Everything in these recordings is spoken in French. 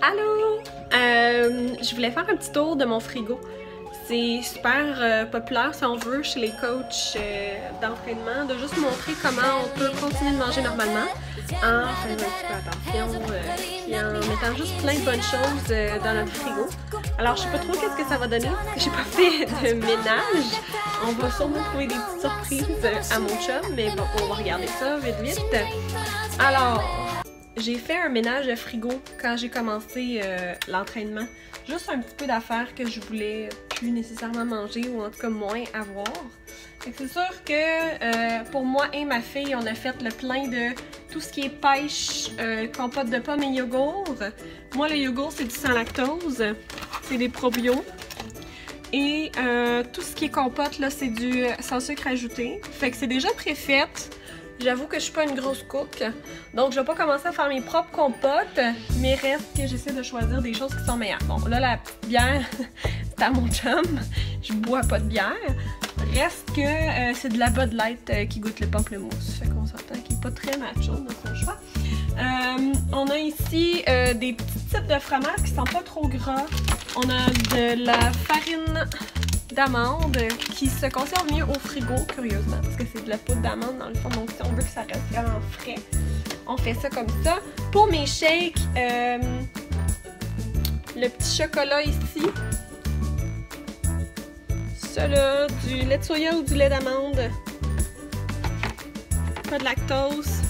Allô! Je voulais faire un petit tour de mon frigo. C'est super populaire, si on veut, chez les coachs d'entraînement, de juste montrer comment on peut continuer de manger normalement en faisant un petit peu attention et en mettant juste plein de bonnes choses dans notre frigo. Alors, je sais pas trop qu'est-ce que ça va donner, parce que j'ai pas fait de ménage. On va sûrement trouver des petites surprises à mon chum, mais bon, on va regarder ça vite vite. Alors, j'ai fait un ménage de frigo quand j'ai commencé l'entraînement. Juste un petit peu d'affaires que je voulais plus nécessairement manger ou en tout cas moins avoir. C'est sûr que pour moi et ma fille, on a fait le plein de tout ce qui est pêche, compote de pommes et yogourt. Moi, le yogourt, c'est du sans lactose, c'est des probio. Et tout ce qui est compote, là, c'est du sans sucre ajouté. Fait que c'est déjà préfait. J'avoue que je suis pas une grosse cook, donc je vais pas commencer à faire mes propres compotes, mais reste que j'essaie de choisir des choses qui sont meilleures. Bon, là, la petite bière, c'est à mon chum, je bois pas de bière. Reste que c'est de la Bud Light qui goûte le pamplemousse, fait qu'on s'entend qu'il est pas très macho dans son choix. On a ici des petits types de fromages qui sont pas trop gras. On a de la farine d'amande qui se conserve mieux au frigo, curieusement, parce que c'est de la poudre d'amande dans le fond, donc si on veut que ça reste vraiment frais, on fait ça comme ça. Pour mes shakes, le petit chocolat ici, ça là, du lait de soya ou du lait d'amande, pas de lactose.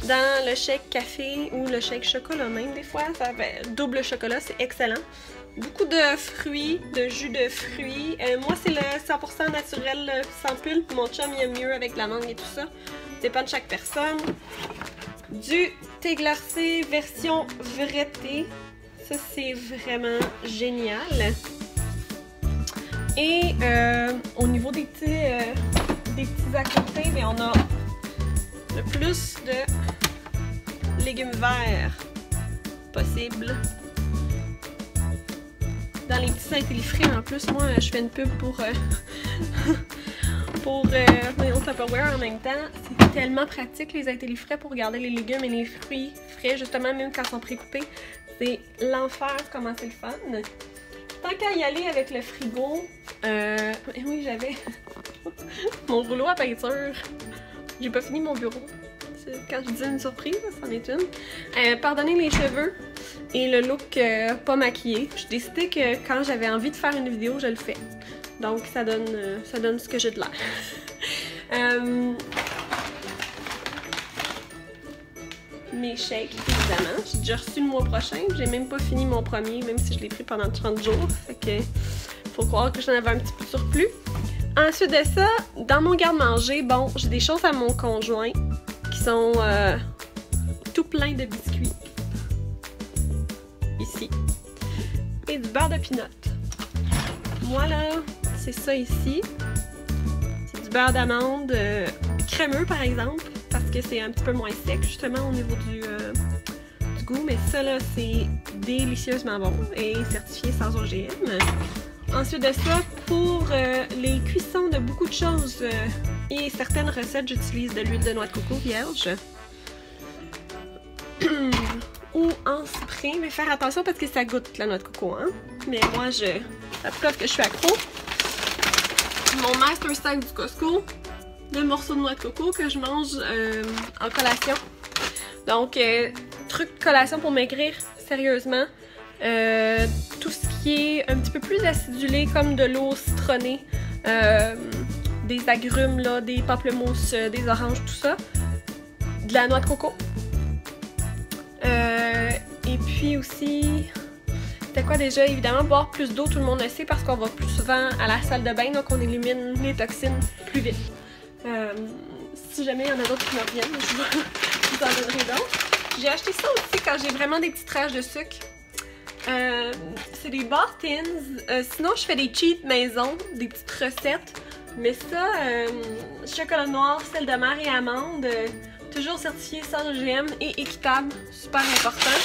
Dans le shake café ou le shake chocolat même, des fois, ça fait double chocolat, c'est excellent. Beaucoup de fruits, de jus de fruits. Moi, c'est le 100% naturel sans pulpe. Mon chum, il aime mieux avec la mangue et tout ça. Ça dépend de chaque personne. Du thé glacé version vrai thé. Ça, c'est vraiment génial. Et au niveau des petits à côté, mais on a le plus de légumes verts possible. Dans les petits Saint-Élifrais, en plus, moi, je fais une pub pour Tupperware en même temps. C'est tellement pratique, les Saint-Élifrais, pour garder les légumes et les fruits frais, justement, même quand ils sont précoupés. C'est l'enfer, comment c'est le fun. Tant qu'à y aller avec le frigo, oui, j'avais mon rouleau à peinture. J'ai pas fini mon bureau. Quand je dis une surprise, c'en est une. Pardonnez les cheveux et le look pas maquillé. J'ai décidé que quand j'avais envie de faire une vidéo, je le fais. Donc ça donne ce que j'ai de l'air. Mes shakes, évidemment. J'ai déjà reçu le mois prochain. J'ai même pas fini mon premier, même si je l'ai pris pendant 30 jours. Fait que faut croire que j'en avais un petit peu de surplus. Ensuite de ça, dans mon garde-manger, bon, j'ai des choses à mon conjoint qui sont tout plein de biscuits. Ici. Et du beurre de pinot. Moi là, c'est ça ici. C'est du beurre d'amande crémeux par exemple, parce que c'est un petit peu moins sec justement au niveau du goût. Mais ça là, c'est délicieusement bon et certifié sans OGM. Ensuite de ça, pour les cuissons de beaucoup de choses et certaines recettes, j'utilise de l'huile de noix de coco vierge. Ou en spray, mais faire attention parce que ça goûte la noix de coco, hein. Mais moi, ça prouve que je suis accro. Mon Master Stack du Costco, 2 morceaux de noix de coco que je mange en collation. Donc, truc de collation pour maigrir, sérieusement. Tout ce qui est un petit peu plus acidulé, comme de l'eau citronnée, des agrumes, là, des pamplemousses, des oranges, tout ça. De la noix de coco. Et puis aussi, c'était quoi déjà? Évidemment, boire plus d'eau, tout le monde le sait, parce qu'on va plus souvent à la salle de bain, donc on élimine les toxines plus vite. Si jamais il y en a d'autres qui me reviennent, je vous en donnerai d'autres. J'ai acheté ça aussi quand j'ai vraiment des petites rages de sucre. C'est des bar tins. Sinon, je fais des cheats maison, des petites recettes. Mais ça, chocolat noir, sel de mer et amande, toujours certifié sans OGM et équitable, super important,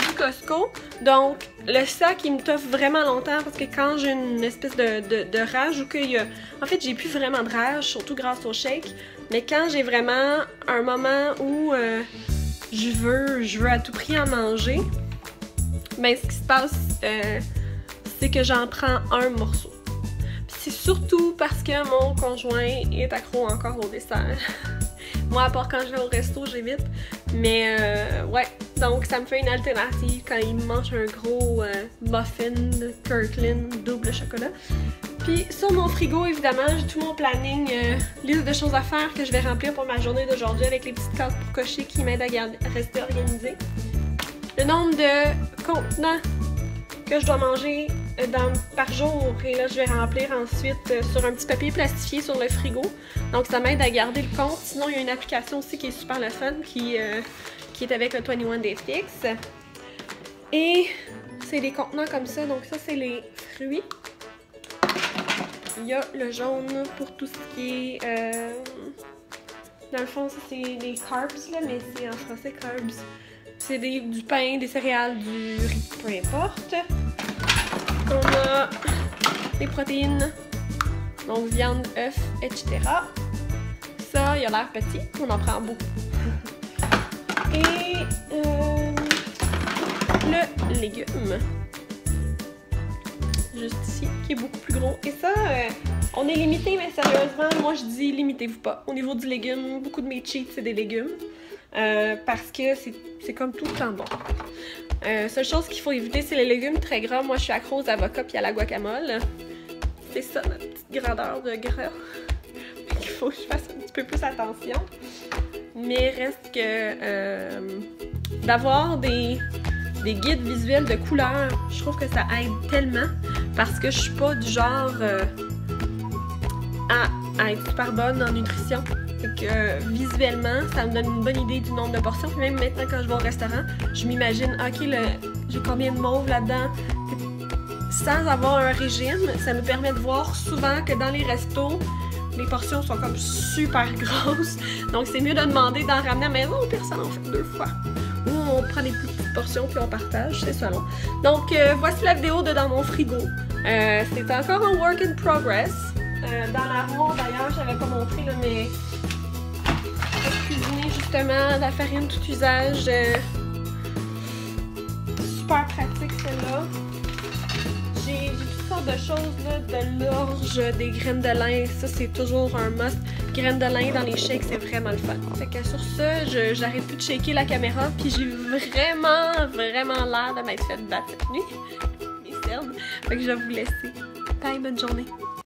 du Costco. Donc, le sac, il me toffe vraiment longtemps parce que quand j'ai une espèce de rage ou qu'il y a... En fait, j'ai plus vraiment de rage, surtout grâce au shake. Mais quand j'ai vraiment un moment où je veux à tout prix en manger, ben ce qui se passe, c'est que j'en prends un morceau. C'est surtout parce que mon conjoint est accro encore au dessert. Moi, à part quand je vais au resto, j'évite. Mais ouais, donc ça me fait une alternative quand il mange un gros muffin Kirkland double chocolat. Puis sur mon frigo, évidemment, j'ai tout mon planning, liste de choses à faire que je vais remplir pour ma journée d'aujourd'hui avec les petites cases pour cocher qui m'aident à rester organisée. Le nombre de contenants que je dois manger par jour, et là je vais remplir ensuite sur un petit papier plastifié sur le frigo, donc ça m'aide à garder le compte. Sinon il y a une application aussi qui est super le fun qui est avec le 21 Day Fix, et c'est des contenants comme ça. Donc ça c'est les fruits, il y a le jaune pour tout ce qui est dans le fond ça c'est des carbs là, mais c'est en français carbs, c'est du pain, des céréales, du riz, peu importe. On a des protéines, donc viande, œufs, etc. Ça, il a l'air petit, on en prend beaucoup. Et le légume, juste ici, qui est beaucoup plus gros. Et ça, on est limité, mais sérieusement, moi je dis limitez-vous pas. Au niveau du légume, beaucoup de mes cheats, c'est des légumes. Parce que c'est comme tout le temps bon. Seule chose qu'il faut éviter, c'est les légumes très gras. Moi, je suis accro aux avocats puis à la guacamole. C'est ça, notre petite grandeur de gras. Il faut que je fasse un petit peu plus attention. Mais reste que d'avoir des guides visuels de couleurs, je trouve que ça aide tellement. Parce que je suis pas du genre à être super bonne en nutrition. Fait que visuellement, ça me donne une bonne idée du nombre de portions. Puis même maintenant, quand je vais au restaurant, je m'imagine, ok, j'ai combien de mauve là-dedans. Sans avoir un régime, ça me permet de voir souvent que dans les restos, les portions sont comme super grosses. Donc c'est mieux de demander d'en ramener à la maison, personne en fait 2 fois. Ou on prend des plus petites portions puis on partage, c'est selon. Donc voici la vidéo de dans mon frigo. C'est encore un work in progress. Dans l'armoire d'ailleurs, j'avais pas montré là, mais cuisiner justement la farine tout usage, super pratique celle-là. J'ai toutes sortes de choses là, de l'orge, des graines de lin, ça c'est toujours un must. Graines de lin dans les shakes, c'est vraiment le fun. Fait que sur ça, j'arrête plus de shaker la caméra, puis j'ai vraiment l'air de m'être fait battre cette nuit. Mes cernes. Fait que je vais vous laisser. Bye, bonne journée.